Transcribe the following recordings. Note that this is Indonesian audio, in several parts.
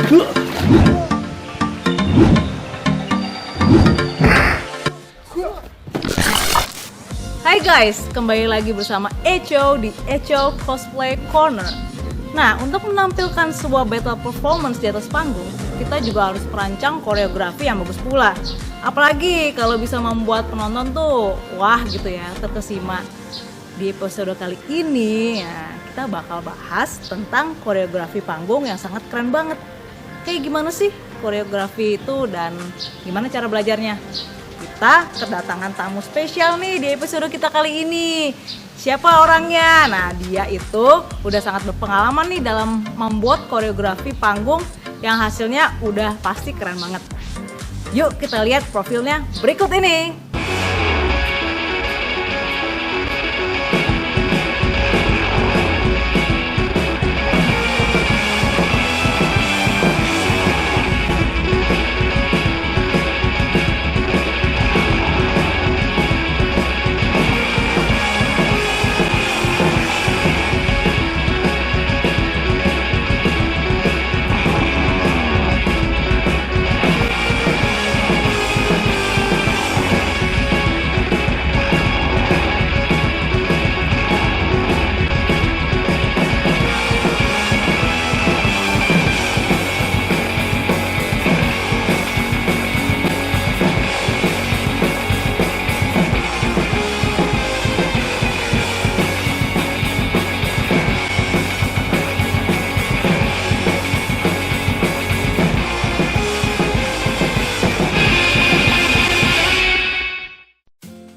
Hai guys, kembali lagi bersama Echo di Echo Cosplay Corner. Nah, untuk menampilkan sebuah battle performance di atas panggung, kita juga harus merancang koreografi yang bagus pula. Apalagi kalau bisa membuat penonton tuh wah gitu ya, terkesima. Di episode kali ini ya, kita bakal bahas tentang koreografi panggung yang sangat keren banget. Kayak gimana sih koreografi itu dan gimana cara belajarnya? Kita kedatangan tamu spesial nih di episode kita kali ini. Siapa orangnya? Nah, dia itu udah sangat berpengalaman nih dalam membuat koreografi panggung yang hasilnya udah pasti keren banget. Yuk kita lihat profilnya berikut ini.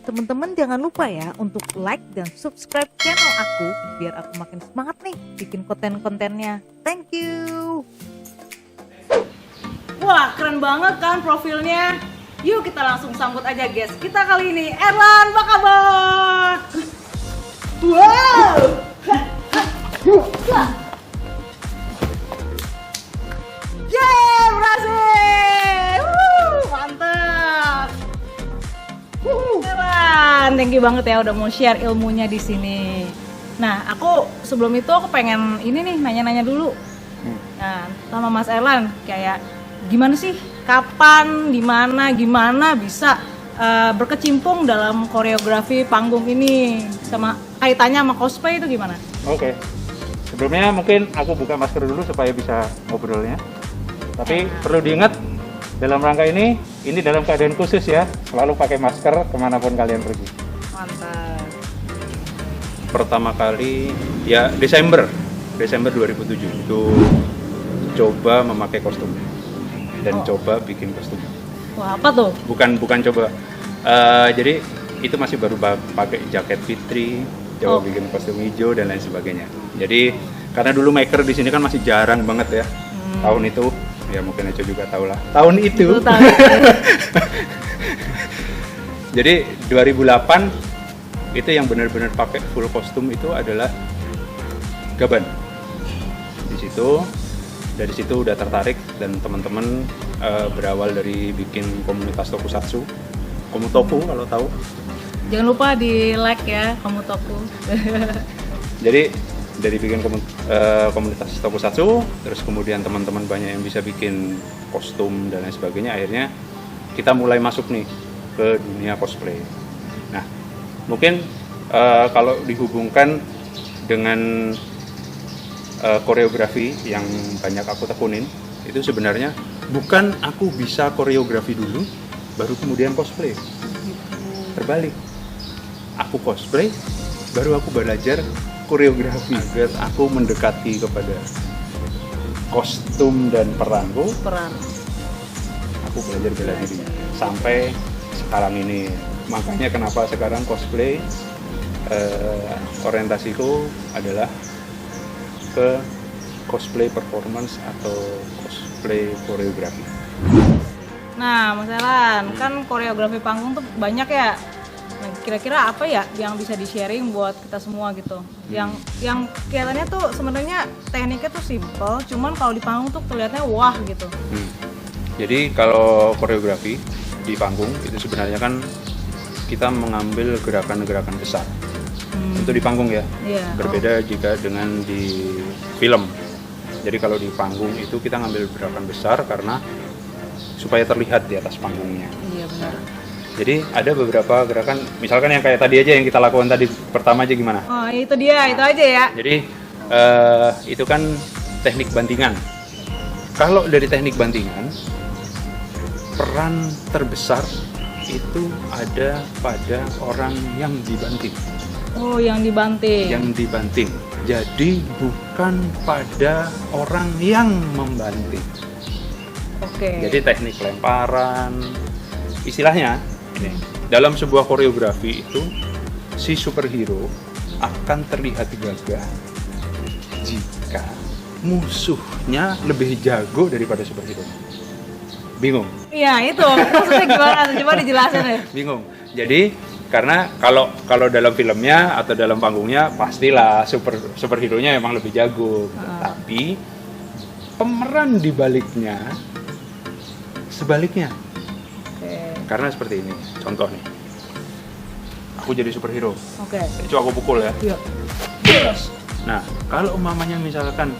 Teman-teman jangan lupa ya untuk like dan subscribe channel aku biar aku makin semangat nih bikin konten-kontennya. Thank you. Wah, keren banget kan profilnya. Yuk kita langsung sambut aja guys. Kita kali ini Erlan, apa kabar? Wow. Yeay, berhasil. Mantap. Keren, thank you banget ya udah mau share ilmunya di sini. Nah, sebelum itu aku pengen ini nih nanya-nanya dulu. Nah, sama Mas Erlan, kayak gimana sih, kapan, di mana, gimana bisa berkecimpung dalam koreografi panggung ini, sama kaitannya sama cosplay itu gimana? Oke. Sebelumnya mungkin aku buka masker dulu supaya bisa ngobrolnya. Tapi perlu diingat dalam rangka ini dalam keadaan khusus ya, selalu pakai masker kemanapun kalian pergi. Mantap. Pertama kali ya Desember 2007 itu coba memakai kostum dan coba bikin kostum. Wah, apa tuh? Bukan coba. Jadi itu masih baru pakai jaket Fitri, coba bikin kostum hijau dan lain sebagainya. Jadi karena dulu maker di sini kan masih jarang banget ya. Tahun itu ya mungkin Eco juga tahu lah. Tahun itu. Jadi 2008 itu yang benar-benar pakai full kostum itu adalah Gaban. Dari situ udah tertarik dan teman-teman berawal dari bikin komunitas tokusatsu, Komutoku kalau tahu. Jangan lupa di like ya Komutoku. Jadi dari bikin komunitas tokusatsu, terus kemudian teman-teman banyak yang bisa bikin kostum dan lain sebagainya, akhirnya kita mulai masuk nih ke dunia cosplay. Nah, mungkin kalau dihubungkan dengan koreografi yang banyak aku tekunin, itu sebenarnya bukan aku bisa koreografi dulu, baru kemudian cosplay. Terbalik, aku cosplay, baru aku belajar koreografi agar aku mendekati kepada kostum dan peranku. Aku belajar bela diri sampai sekarang ini. Makanya kenapa sekarang cosplay orientasiku adalah ke cosplay performance atau cosplay koreografi. Nah, Mas Erlan, kan koreografi panggung tuh banyak ya. Nah, kira-kira apa ya yang bisa di-sharing buat kita semua gitu? Yang kelihatannya tuh sebenarnya tekniknya tuh simple, cuman kalau di panggung tuh kelihatannya wah gitu. Jadi kalau koreografi di panggung itu sebenarnya kan kita mengambil gerakan-gerakan besar. Itu di panggung ya. Yeah. Berbeda jika dengan di film. Jadi kalau di panggung itu kita ngambil gerakan besar karena supaya terlihat di atas panggungnya. Iya benar. Jadi ada beberapa gerakan, misalkan yang kayak tadi aja yang kita lakukan tadi pertama aja gimana? Oh itu dia, itu aja ya. Jadi itu kan teknik bantingan. Kalau dari teknik bantingan, peran terbesar itu ada pada orang yang dibanting. Oh yang dibanting. Yang dibanting. Jadi bukan pada orang yang membanting. Oke. Jadi teknik lemparan, istilahnya ini, dalam sebuah koreografi itu si superhero akan terlihat gagah jika musuhnya lebih jago daripada superhero. Bingung? Iya itu, maksudnya gimana? Coba dijelasin ya. Bingung. Jadi karena kalau dalam filmnya atau dalam panggungnya pastilah superhero-nya memang lebih jago. Tapi pemeran di baliknya sebaliknya. Oke. Karena seperti ini, contoh nih. Aku jadi superhero. Oke. Itu aku pukul ya. Iya. Nah, kalau umpamanya misalkan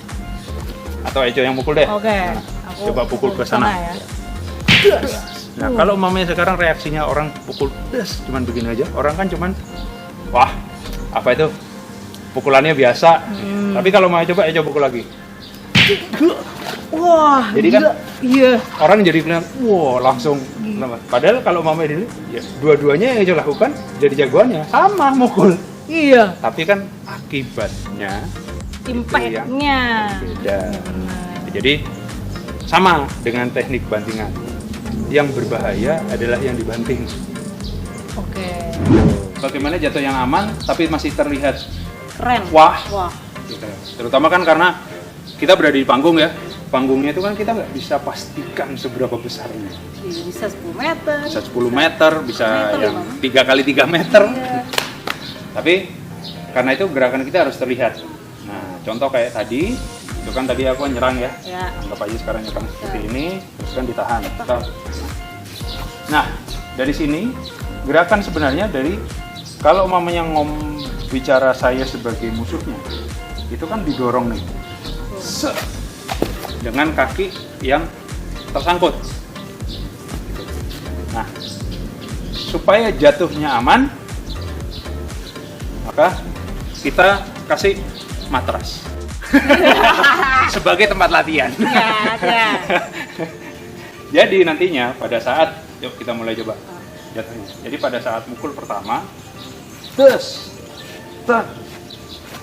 atau Eco yang pukul deh. Oke. Nah, Aku coba pukul ke sana. ya. Nah, kalau umpamanya sekarang reaksinya orang pukul cuman begini aja, orang kan cuman wah, apa itu? Pukulannya biasa. Tapi kalau mau coba Eco pukul lagi. Wah. Jadi kan gila. Iya. orang jadi bilang, wah langsung. Padahal kalau mama dulu, ya dua-duanya yang Eco lakukan jadi jagoannya sama mukul. Iya. Tapi kan akibatnya Impact-nya. beda. Jadi sama dengan teknik bantingan. Yang berbahaya adalah yang dibanting. Oke. Bagaimana jatuh yang aman tapi masih terlihat Keren. wah. Wah. Gitu. Terutama kan karena kita berada di panggung ya. Panggungnya itu kan kita nggak bisa pastikan seberapa besarnya. Bisa 10 meter. Bisa 10 meter, bisa meter, yang Bang. 3 kali 3 meter. Iya. Tapi karena itu gerakan kita harus terlihat. Nah, contoh kayak tadi, itu kan tadi aku nyerang ya. Ya. Anggap aja sekarang nyerang seperti ini, terus kan ditahan. Nah, dari sini gerakan sebenarnya dari kalau mamanya bicara saya sebagai musuhnya, itu kan didorong nih. Set. Dengan kaki yang tersangkut. Nah, supaya jatuhnya aman, maka kita kasih matras sebagai tempat latihan. Ya. Jadi nantinya pada saat, yuk kita mulai coba jatuhnya. Jadi pada saat mukul pertama,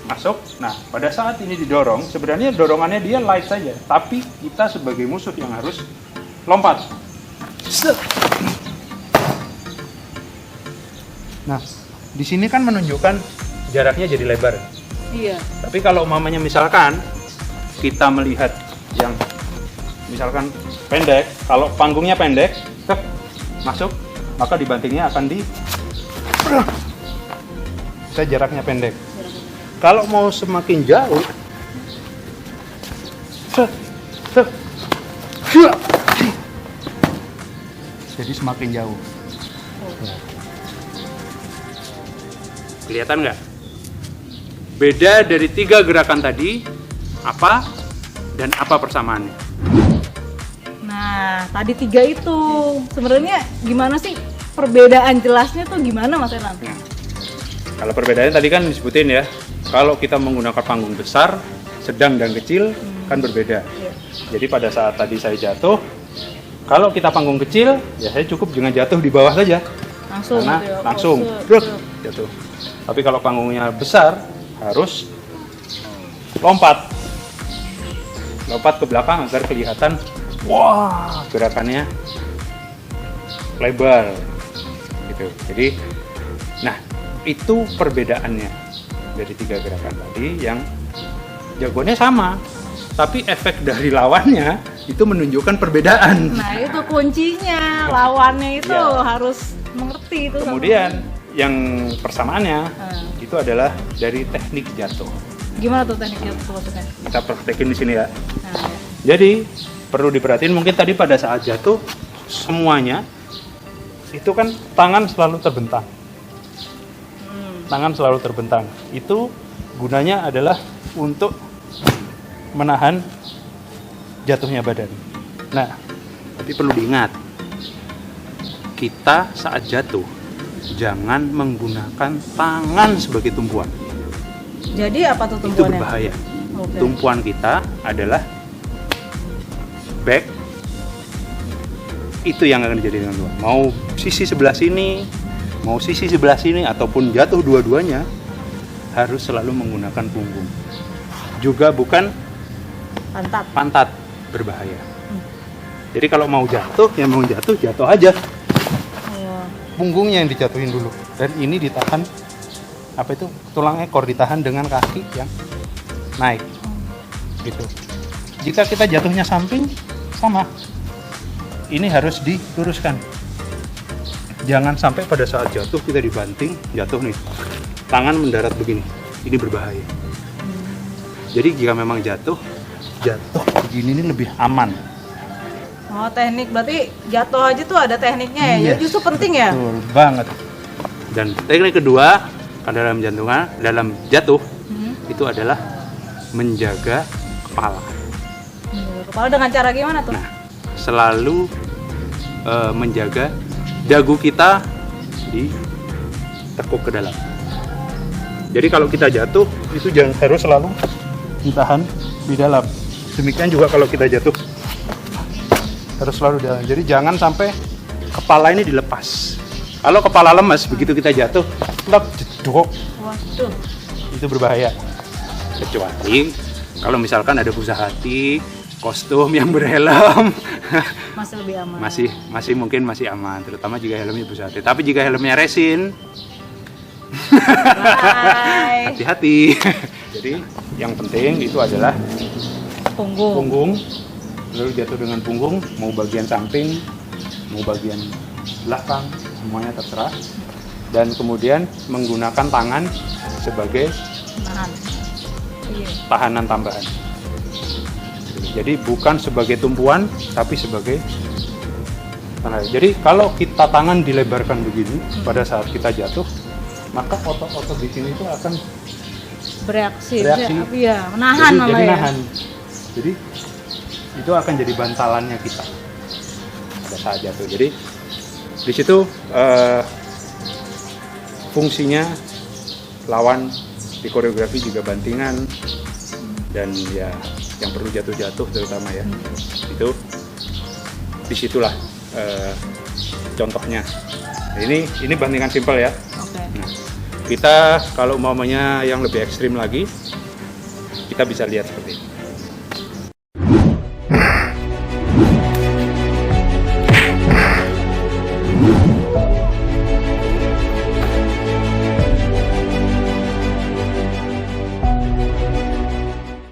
masuk. Nah, pada saat ini didorong, sebenarnya dorongannya dia light saja, tapi kita sebagai musuh yang harus lompat. Nah, di sini kan menunjukkan jaraknya jadi lebar. Iya. Tapi kalau umpamanya misalkan kita melihat yang misalkan pendek, kalau panggungnya pendek, masuk, maka dibantingnya akan jaraknya pendek. Kalau mau semakin jauh, jadi semakin jauh. Kelihatan nggak? Beda dari 3 gerakan tadi, apa dan apa persamaannya? Nah, tadi 3 itu sebenarnya gimana sih perbedaan jelasnya tuh gimana Mas Enan? Nah, kalau perbedaannya tadi kan disebutin ya, kalau kita menggunakan panggung besar, sedang dan kecil kan berbeda. Iya. Jadi pada saat tadi saya jatuh, kalau kita panggung kecil, ya saya cukup dengan jatuh di bawah saja. Langsung Karena gitu ya. langsung jatuh. Tapi kalau panggungnya besar, harus lompat ke belakang agar kelihatan, wah gerakannya lebar, gitu. Jadi, nah itu perbedaannya dari 3 gerakan tadi yang jagoannya sama, tapi efek dari lawannya itu menunjukkan perbedaan. Nah, itu kuncinya. Lawannya itu Ya. harus mengerti itu. Kemudian yang persamaannya Hmm. itu adalah dari teknik jatuh. Gimana tuh tekniknya tuh maksudnya? Kita praktekin di sini ya. Nah, ya. Jadi perlu diperhatiin mungkin tadi pada saat jatuh semuanya itu kan tangan selalu terbentang. Tangan selalu terbentang. Itu gunanya adalah untuk menahan jatuhnya badan. Nah, tapi perlu diingat, kita saat jatuh jangan menggunakan tangan sebagai tumpuan. Jadi apa tuh Itu tumpuannya? berbahaya. Oke. Tumpuan kita adalah back. Itu yang akan dijadikan tumpuan. Mau sisi sebelah sini, mau sisi sebelah sini, ataupun jatuh dua-duanya, harus selalu menggunakan punggung. Juga bukan pantat, berbahaya. Jadi kalau mau jatuh, yang mau jatuh aja. Oh. Punggungnya yang dijatuhin dulu, dan ini ditahan, apa itu, tulang ekor ditahan dengan kaki yang naik gitu. Jika kita jatuhnya samping, sama, ini harus diluruskan. Jangan sampai pada saat jatuh kita dibanting, jatuh nih, tangan mendarat begini, ini berbahaya. Jadi jika memang jatuh begini ini lebih aman. Oh, teknik berarti jatuh aja tuh ada tekniknya ya. Iya. Jadi justru penting ya. Betul banget. Dan teknik kedua dalam jantungan, dalam jatuh itu adalah menjaga kepala. Kepala dengan cara gimana tuh? Nah, selalu menjaga dagu kita ditekuk ke dalam. Jadi kalau kita jatuh itu harus selalu ditahan di dalam. Demikian juga kalau kita jatuh harus selalu di dalam. Jadi jangan sampai kepala ini dilepas. Kalau kepala lemas begitu kita jatuh, jedok, Waduh. itu berbahaya. Kecuali kalau misalkan ada busa hati, kostum yang berhelm, Masih lebih aman. masih mungkin masih aman, terutama jika helmnya busa hati. Tapi jika helmnya resin, Bye. hati-hati. Jadi yang penting itu adalah punggung, lalu jatuh dengan punggung, mau bagian samping, mau bagian belakang, semuanya terserah. Dan kemudian menggunakan tangan sebagai Nahan. Iya. tahanan tambahan. Jadi bukan sebagai tumpuan, tapi sebagai tahanan. Jadi kalau kita tangan dilebarkan begini pada saat kita jatuh, maka otot-otot di sini itu akan Bereaksi. Bereaksi. Iya, menahan malah jadi ya. nahan. Jadi itu akan jadi bantalannya kita pada saat jatuh. Jadi di situ fungsinya lawan di koreografi juga bantingan, dan ya yang perlu jatuh-jatuh terutama ya. Itu disitulah contohnya. Nah, ini bantingan simpel ya. Oke. Nah, kita kalau umpamanya yang lebih ekstrim lagi, kita bisa lihat seperti ini.